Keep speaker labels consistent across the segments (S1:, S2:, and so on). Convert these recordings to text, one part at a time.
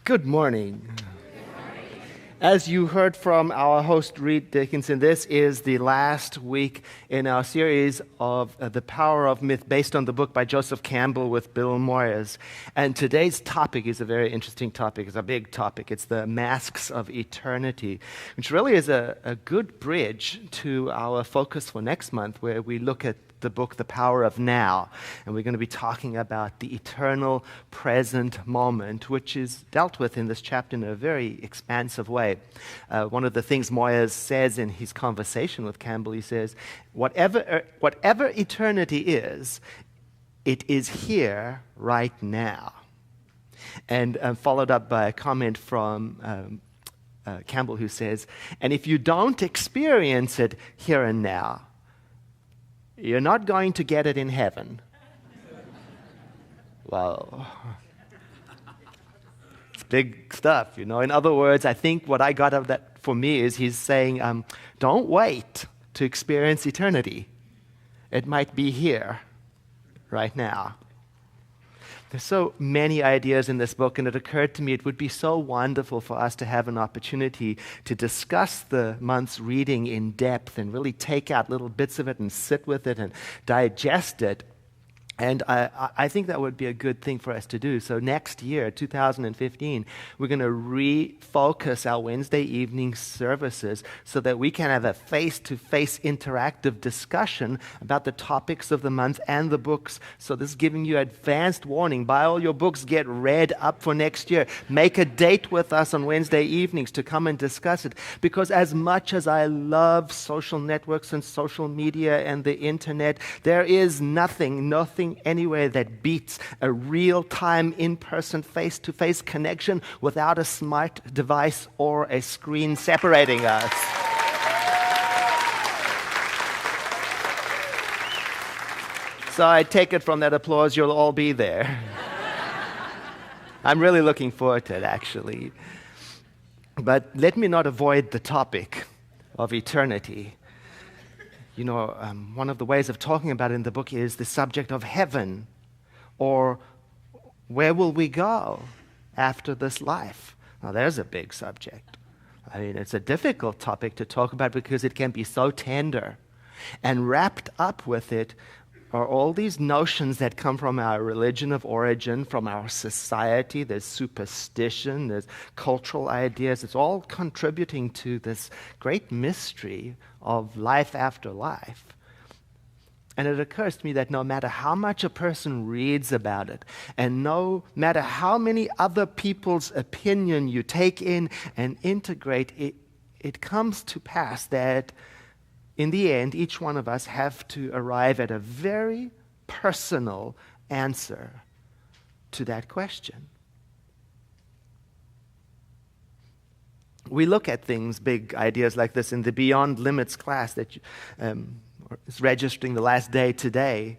S1: Good morning. As you heard from our host, Reed Dickinson, this is the last week in our series of The Power of Myth, based on the book by Joseph Campbell with Bill Moyers. And today's topic is a very interesting topic. It's a big topic. It's the masks of eternity, which really is a good bridge to our focus for next month, where we look at the book, The Power of Now. And we're going to be talking about the eternal present moment, which is dealt with in this chapter in a very expansive way. One of the things Moyers says in his conversation with Campbell, he says, whatever eternity is, it is here right now. And followed up by a comment from Campbell, who says, and if you don't experience it here and now, you're not going to get it in heaven. Well, it's big stuff, you know. In other words, I think what I got out of that for me is he's saying, don't wait to experience eternity. It might be here, right now. There's so many ideas in this book, and it occurred to me it would be so wonderful for us to have an opportunity to discuss the month's reading in depth and really take out little bits of it and sit with it and digest it. And I think that would be a good thing for us to do. So next year, 2015, we're going to refocus our Wednesday evening services so that we can have a face-to-face interactive discussion about the topics of the month and the books. So this is giving you advanced warning. Buy all your books, get read up for next year. Make a date with us on Wednesday evenings to come and discuss it. Because as much as I love social networks and social media and the internet, there is nothing anywhere that beats a real-time, in-person, face-to-face connection without a smart device or a screen separating us. So I take it from that applause, you'll all be there. I'm really looking forward to it, actually. But let me not avoid the topic of eternity. You know, one of the ways of talking about it in the book is the subject of heaven, or where will we go after this life? Now, there's a big subject. I mean, it's a difficult topic to talk about because it can be so tender. And wrapped up with it are all these notions that come from our religion of origin, from our society. There's superstition, there's cultural ideas. It's all contributing to this great mystery of life after life. And it occurs to me that no matter how much a person reads about it, and no matter how many other people's opinion you take in and integrate, it comes to pass that in the end, each one of us have to arrive at a very personal answer to that question. We look at things, big ideas like this, in the Beyond Limits class that is registering the last day today.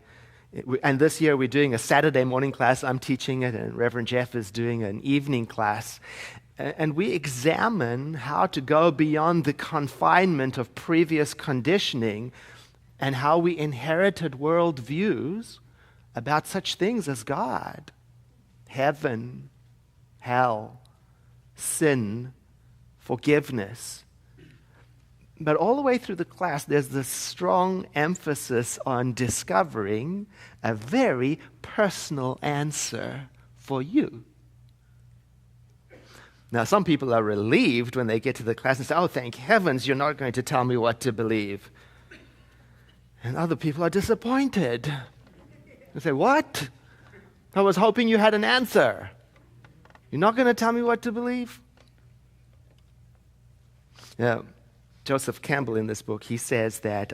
S1: And this year we're doing a Saturday morning class. I'm teaching it, and Reverend Jeff is doing an evening class. And we examine how to go beyond the confinement of previous conditioning and how we inherited worldviews about such things as God, heaven, hell, sin, forgiveness. But all the way through the class, there's this strong emphasis on discovering a very personal answer for you. Now, some people are relieved when they get to the class and say, oh, thank heavens, you're not going to tell me what to believe. And other people are disappointed. They say, what? I was hoping you had an answer. You're not going to tell me what to believe? Now, Joseph Campbell in this book, he says that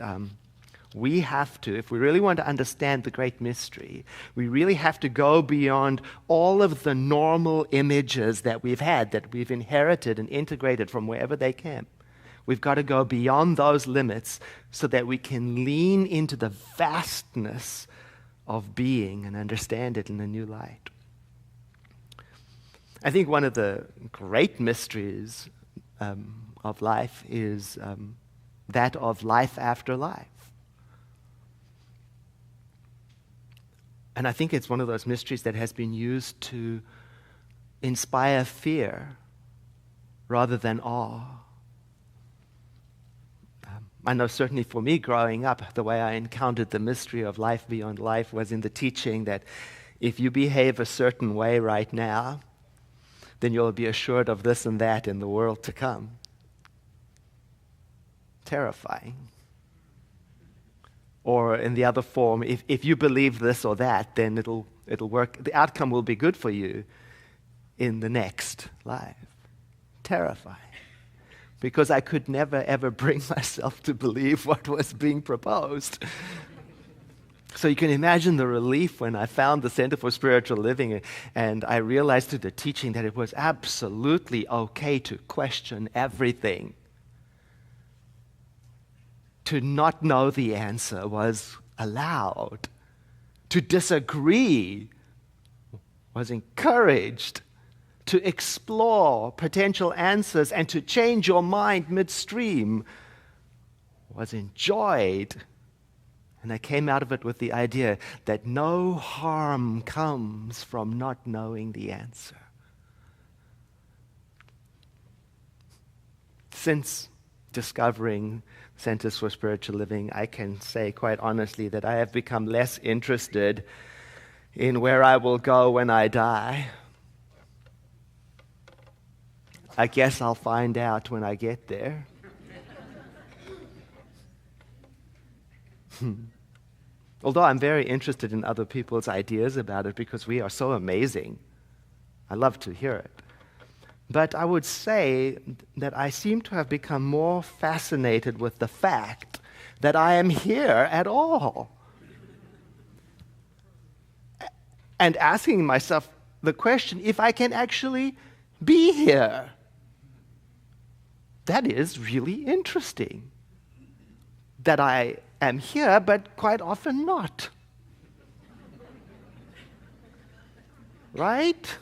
S1: we have to, if we really want to understand the great mystery, we really have to go beyond all of the normal images that we've had, that we've inherited and integrated from wherever they came. We've got to go beyond those limits so that we can lean into the vastness of being and understand it in a new light. I think one of the great mysteries of life is that of life after life. And I think it's one of those mysteries that has been used to inspire fear rather than awe. I know certainly for me growing up, the way I encountered the mystery of life beyond life was in the teaching that if you behave a certain way right now, then you'll be assured of this and that in the world to come. Terrifying. Or in the other form, if you believe this or that, then it'll work. The outcome will be good for you in the next life. Terrifying. Because I could never, ever bring myself to believe what was being proposed. So you can imagine the relief when I found the Center for Spiritual Living and I realized through the teaching that it was absolutely okay to question everything. To not know the answer was allowed. To disagree was encouraged. To explore potential answers and to change your mind midstream was enjoyed. And I came out of it with the idea that no harm comes from not knowing the answer. Since discovering Centers for Spiritual Living, I can say quite honestly that I have become less interested in where I will go when I die. I guess I'll find out when I get there. Although I'm very interested in other people's ideas about it because we are so amazing. I love to hear it. But I would say that I seem to have become more fascinated with the fact that I am here at all. And asking myself the question, if I can actually be here. That is really interesting. That I am here, but quite often not. Right?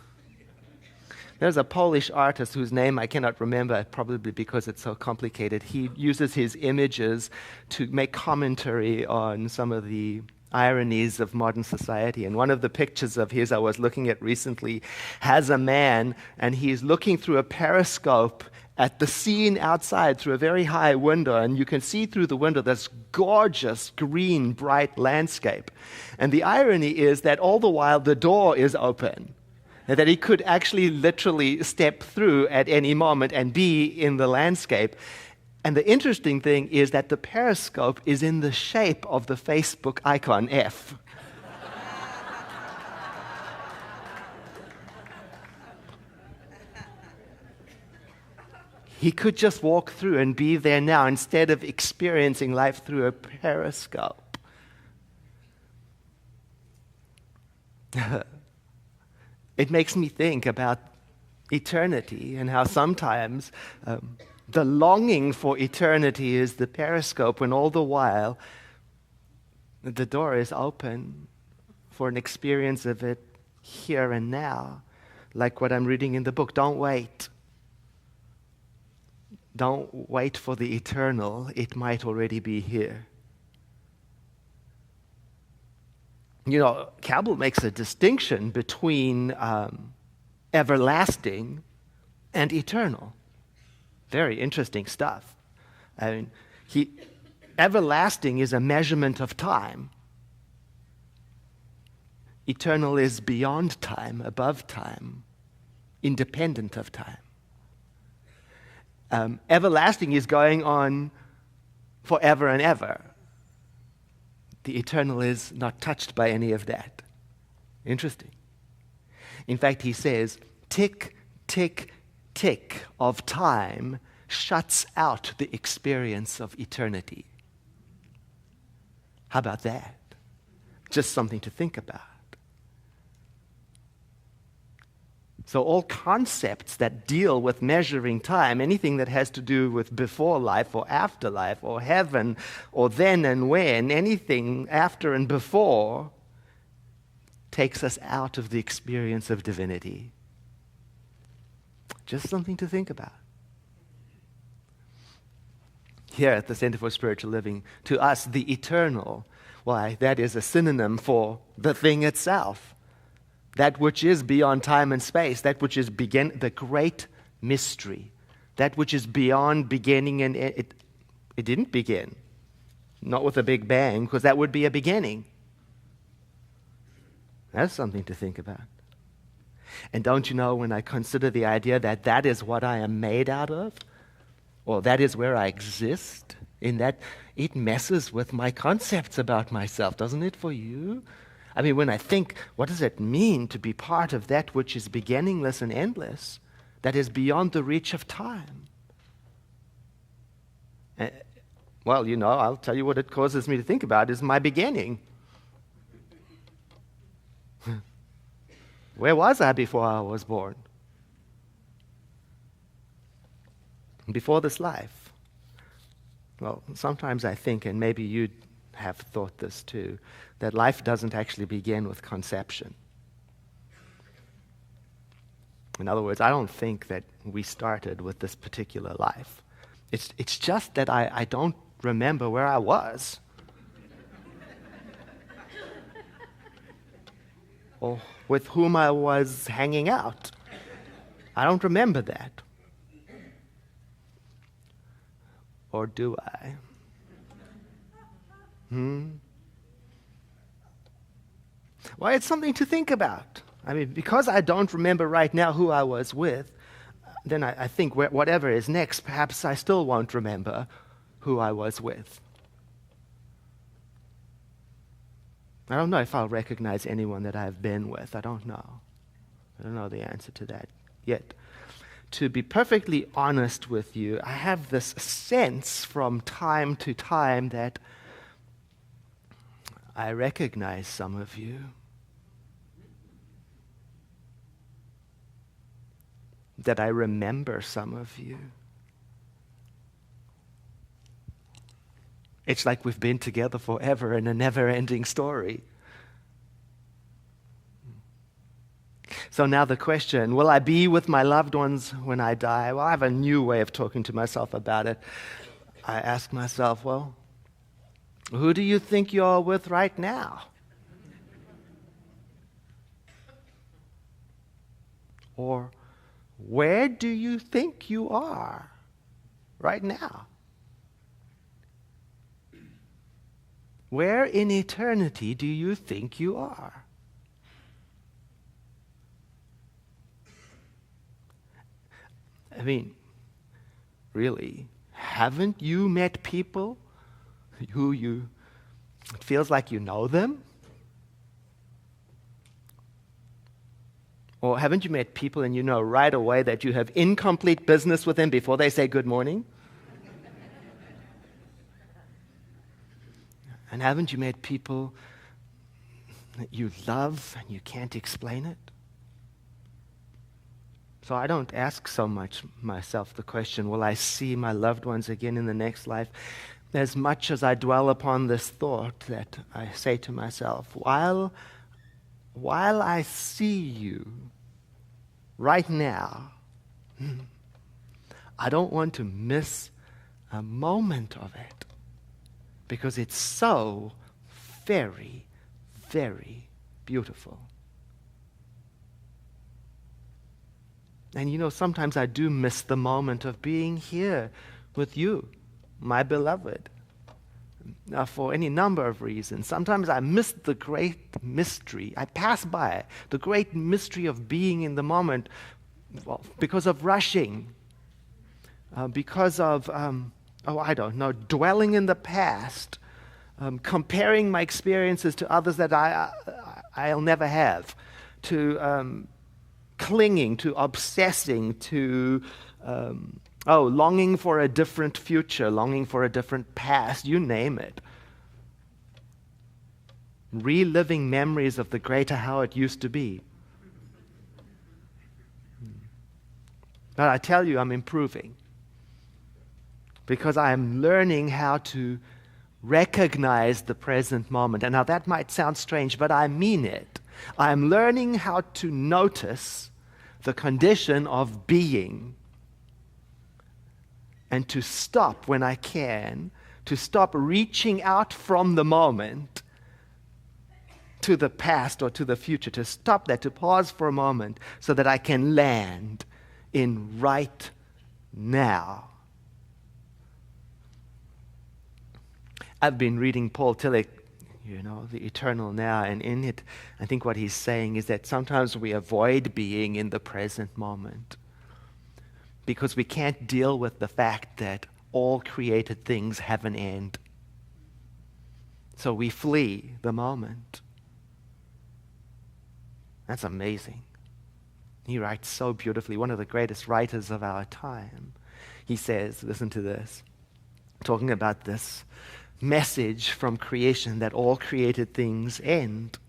S1: There's a Polish artist whose name I cannot remember, probably because it's so complicated. He uses his images to make commentary on some of the ironies of modern society. And one of the pictures of his I was looking at recently has a man, and he's looking through a periscope at the scene outside through a very high window, and you can see through the window this gorgeous, green, bright landscape. And the irony is that all the while the door is open, and that he could actually literally step through at any moment and be in the landscape. And the interesting thing is that the periscope is in the shape of the Facebook icon F. He could just walk through and be there now instead of experiencing life through a periscope. It makes me think about eternity and how sometimes the longing for eternity is the periscope when all the while the door is open for an experience of it here and now, like what I'm reading in the book. Don't wait. Don't wait for the eternal. It might already be here. You know, Cabell makes a distinction between everlasting and eternal. Very interesting stuff. I mean, everlasting is a measurement of time. Eternal is beyond time, above time, independent of time. Everlasting is going on forever and ever. The eternal is not touched by any of that. Interesting. In fact, he says, tick, tick, tick of time shuts out the experience of eternity. How about that? Just something to think about. So all concepts that deal with measuring time, anything that has to do with before life or after life or heaven or then and when, anything after and before, takes us out of the experience of divinity. Just something to think about. Here at the Center for Spiritual Living, to us, the eternal, why, that is a synonym for the thing itself. that which is beyond time and space, that which is the great mystery, that which is beyond beginning and it didn't begin. Not with a big bang, because that would be a beginning. That's something to think about. And don't you know, when I consider the idea that that is what I am made out of, or that is where I exist, in that it messes with my concepts about myself, doesn't it for you? I mean, when I think, what does it mean to be part of that which is beginningless and endless, that is beyond the reach of time? Well, you know, I'll tell you what it causes me to think about is my beginning. Where was I before I was born? Before this life? Well, sometimes I think, and maybe you have thought this too, that life doesn't actually begin with conception. In other words, I don't think that we started with this particular life. It's just that I don't remember where I was. Or with whom I was hanging out. I don't remember that. Or do I? Well, it's something to think about. I mean, because I don't remember right now who I was with, then I think whatever is next, perhaps I still won't remember who I was with. I don't know if I'll recognize anyone that I've been with. I don't know. I don't know the answer to that yet. To be perfectly honest with you, I have this sense from time to time that I recognize some of you. That I remember some of you. It's like we've been together forever in a never-ending story. So now the question, will I be with my loved ones when I die? Well, I have a new way of talking to myself about it. I ask myself, well, who do you think you're with right now? Or where do you think you are right now? Where in eternity do you think you are? I mean, really, haven't you met people who it feels like you know them? Or haven't you met people and you know right away that you have incomplete business with them before they say good morning? And haven't you met people that you love and you can't explain it? So I don't ask so much myself the question, will I see my loved ones again in the next life? As much as I dwell upon this thought that I say to myself, while I see you right now, I don't want to miss a moment of it because it's so very, very beautiful. And you know, sometimes I do miss the moment of being here with you, my beloved, for any number of reasons. Sometimes I miss the great mystery. I pass by the great mystery of being in the moment, well, because of rushing, because of, I don't know, dwelling in the past, comparing my experiences to others that I'll never have, to clinging, to obsessing, to longing for a different future, longing for a different past, you name it. Reliving memories of the greater how it used to be. But I tell you, I'm improving. Because I am learning how to recognize the present moment. And now that might sound strange, but I mean it. I'm learning how to notice the condition of being and to stop when I can, to stop reaching out from the moment to the past or to the future, to stop that, to pause for a moment so that I can land in right now. I've been reading Paul Tillich, The Eternal Now, and in it, I think what he's saying is that sometimes we avoid being in the present moment because we can't deal with the fact that all created things have an end. So we flee the moment. That's amazing. He writes so beautifully, one of the greatest writers of our time. He says, listen to this, talking about this message from creation that all created things end.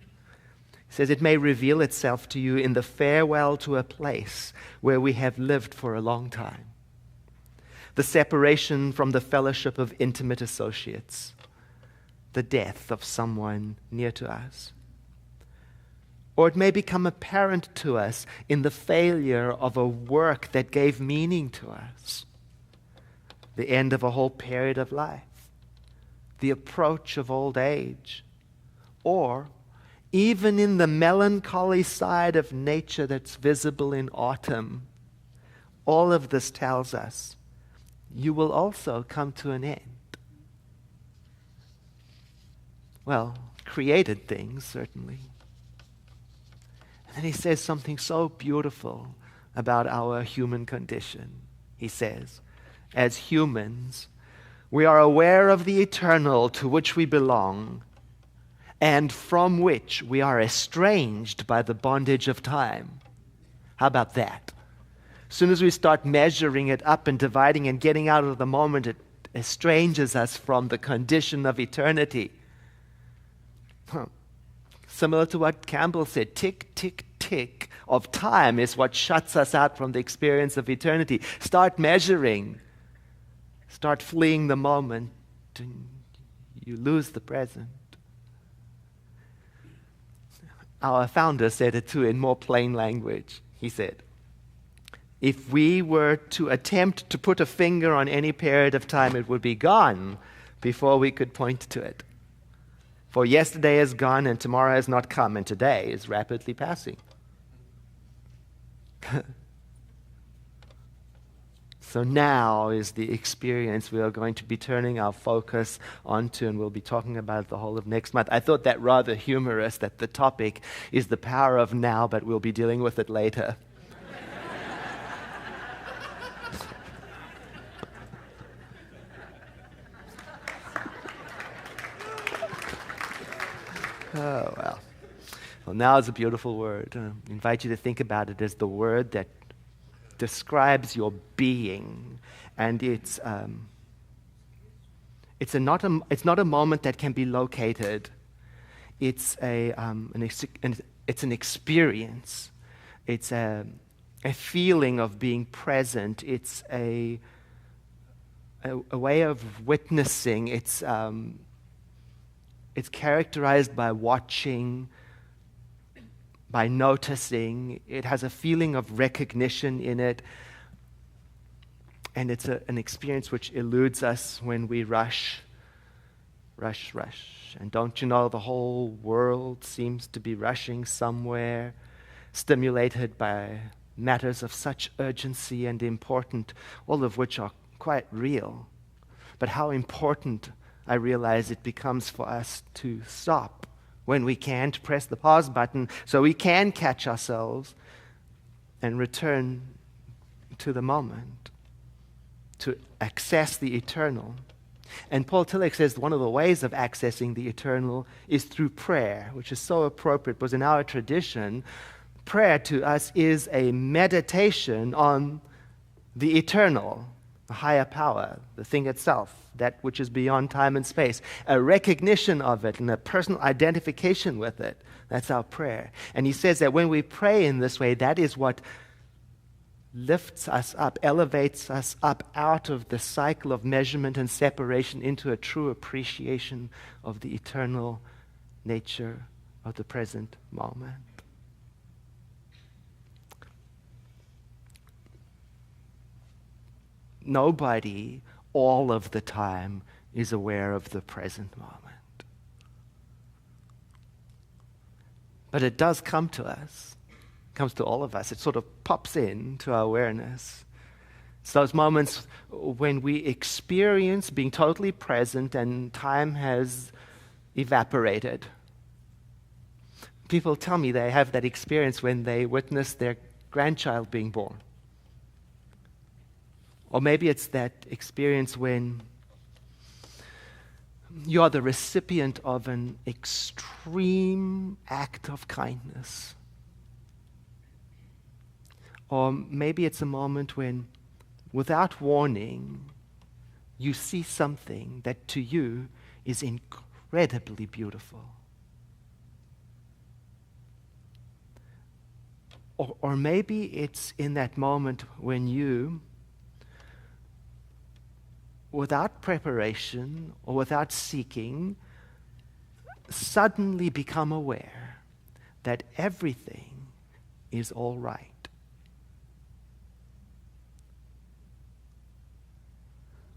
S1: He says, it may reveal itself to you in the farewell to a place where we have lived for a long time. The separation from the fellowship of intimate associates. The death of someone near to us. Or it may become apparent to us in the failure of a work that gave meaning to us. The end of a whole period of life. The approach of old age. Or even in the melancholy side of nature that's visible in autumn. All of this tells us you will also come to an end. Well, created things, certainly. And then he says something so beautiful about our human condition. He says, as humans, we are aware of the eternal to which we belong and from which we are estranged by the bondage of time. How about that? As soon as we start measuring it up and dividing and getting out of the moment, it estranges us from the condition of eternity. Similar to what Campbell said, tick, tick, tick of time is what shuts us out from the experience of eternity. Start measuring. Start fleeing the moment, and you lose the present. Our founder said it too in more plain language. He said, if we were to attempt to put a finger on any period of time, it would be gone before we could point to it. For yesterday is gone, and tomorrow has not come, and today is rapidly passing. So now is the experience we are going to be turning our focus onto, and we'll be talking about it the whole of next month. I thought that rather humorous, that the topic is the power of now, but we'll be dealing with it later. Oh, well. Well, now is a beautiful word. I invite you to think about it as the word that describes your being. And it's not a moment that can be located. It's an experience. It's a feeling of being present. It's a way of witnessing. It's characterized by watching, by noticing. It has a feeling of recognition in it. And it's an experience which eludes us when we rush. And don't you know, the whole world seems to be rushing somewhere, stimulated by matters of such urgency and important, all of which are quite real. But how important I realize it becomes for us to stop when we can, to press the pause button so we can catch ourselves and return to the moment, to access the eternal. And Paul Tillich says one of the ways of accessing the eternal is through prayer, which is so appropriate because in our tradition, prayer to us is a meditation on the eternal, the higher power, the thing itself, that which is beyond time and space, a recognition of it and a personal identification with it. That's our prayer. And he says that when we pray in this way, that is what lifts us up, elevates us up out of the cycle of measurement and separation into a true appreciation of the eternal nature of the present moment. Nobody all of the time is aware of the present moment. But it does come to us. It comes to all of us. It sort of pops into our awareness. It's those moments when we experience being totally present and time has evaporated. People tell me they have that experience when they witness their grandchild being born. Or maybe it's that experience when you are the recipient of an extreme act of kindness. Or maybe it's a moment when, without warning, you see something that to you is incredibly beautiful. Or maybe it's in that moment when you, without preparation or without seeking, suddenly become aware that everything is all right.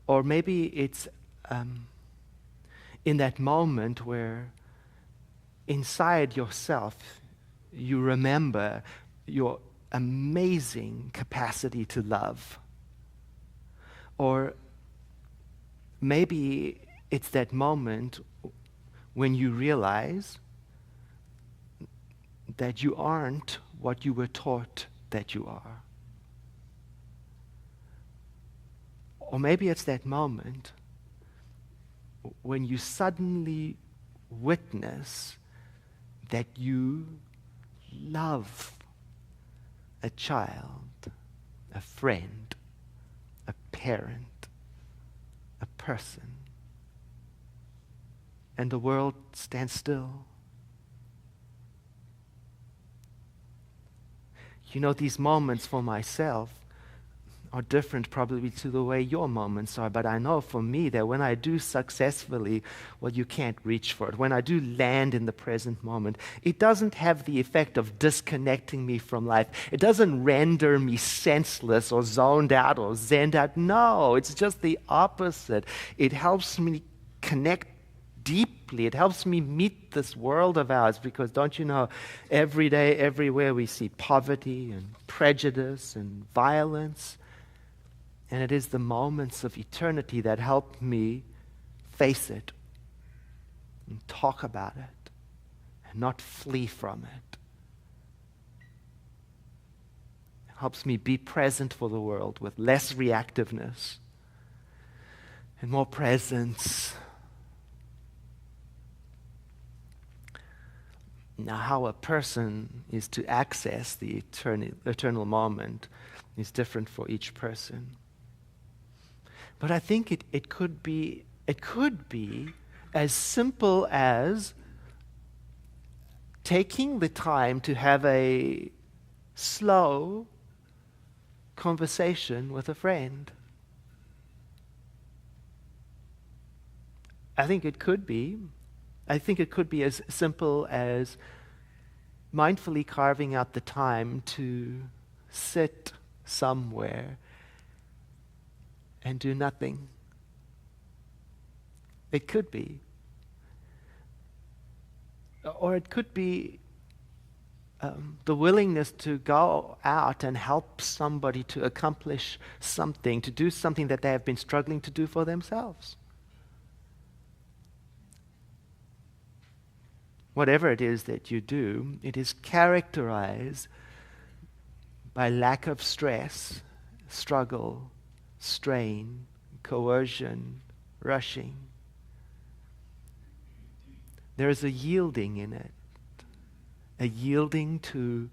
S1: Or maybe it's in that moment where inside yourself you remember your amazing capacity to love. Or maybe it's that moment when you realize that you aren't what you were taught that you are. Or maybe it's that moment when you suddenly witness that you love a child, a friend, a parent, a person, and the world stands still. You know, these moments for myself are different probably to the way your moments are, but I know for me that when I do successfully, well, you can't reach for it. When I do land in the present moment, it doesn't have the effect of disconnecting me from life. It doesn't render me senseless or zoned out or zenned out. No, it's just the opposite. It helps me connect deeply. It helps me meet this world of ours, because don't you know, every day, everywhere we see poverty and prejudice and violence. And it is the moments of eternity that help me face it and talk about it and not flee from it. It helps me be present for the world with less reactiveness and more presence. Now, how a person is to access the eternal moment is different for each person. But I think it could be as simple as taking the time to have a slow conversation with a friend. I think it could be as simple as mindfully carving out the time to sit somewhere and do nothing. It could be. Or it could be the willingness to go out and help somebody to accomplish something, to do something that they have been struggling to do for themselves. Whatever it is that you do, it is characterized by lack of stress, struggle, strain, coercion, rushing. There is a yielding in it, a yielding to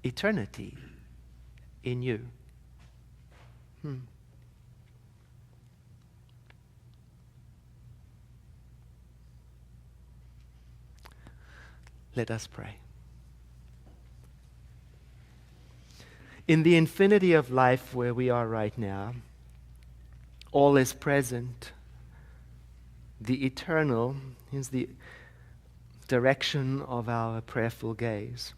S1: eternity in you. Let us pray. In the infinity of life where we are right now, all is present. The eternal is the direction of our prayerful gaze.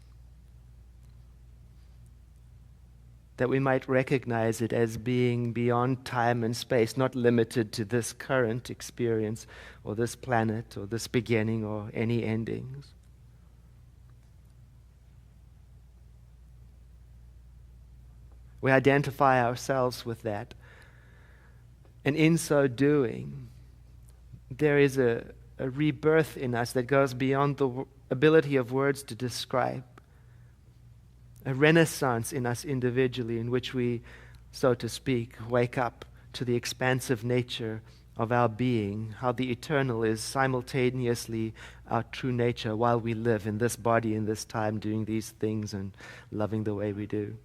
S1: that we might recognize it as being beyond time and space, not limited to this current experience or this planet or this beginning or any endings. We identify ourselves with that. And in so doing, there is a rebirth in us that goes beyond the ability of words to describe. A renaissance in us individually in which we, so to speak, wake up to the expansive nature of our being, how the eternal is simultaneously our true nature while we live in this body, in this time, doing these things and loving the way we do.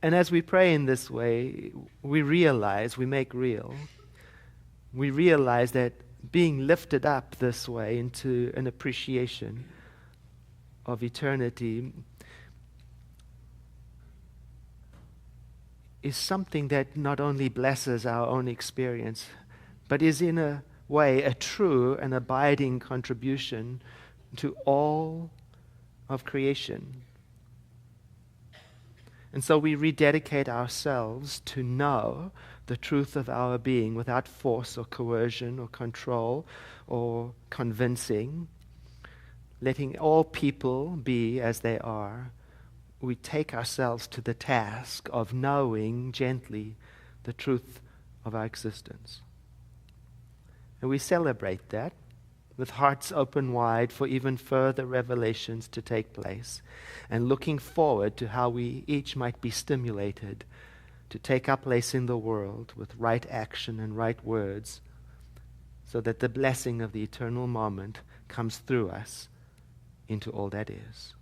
S1: And as we pray in this way, we make real, we realize that being lifted up this way into an appreciation of eternity is something that not only blesses our own experience, but is in a way a true and abiding contribution to all of creation. And so we rededicate ourselves to know the truth of our being without force or coercion or control or convincing, letting all people be as they are. We take ourselves to the task of knowing gently the truth of our existence. And we celebrate that with hearts open wide for even further revelations to take place, and looking forward to how we each might be stimulated to take our place in the world with right action and right words, so that the blessing of the eternal moment comes through us into all that is.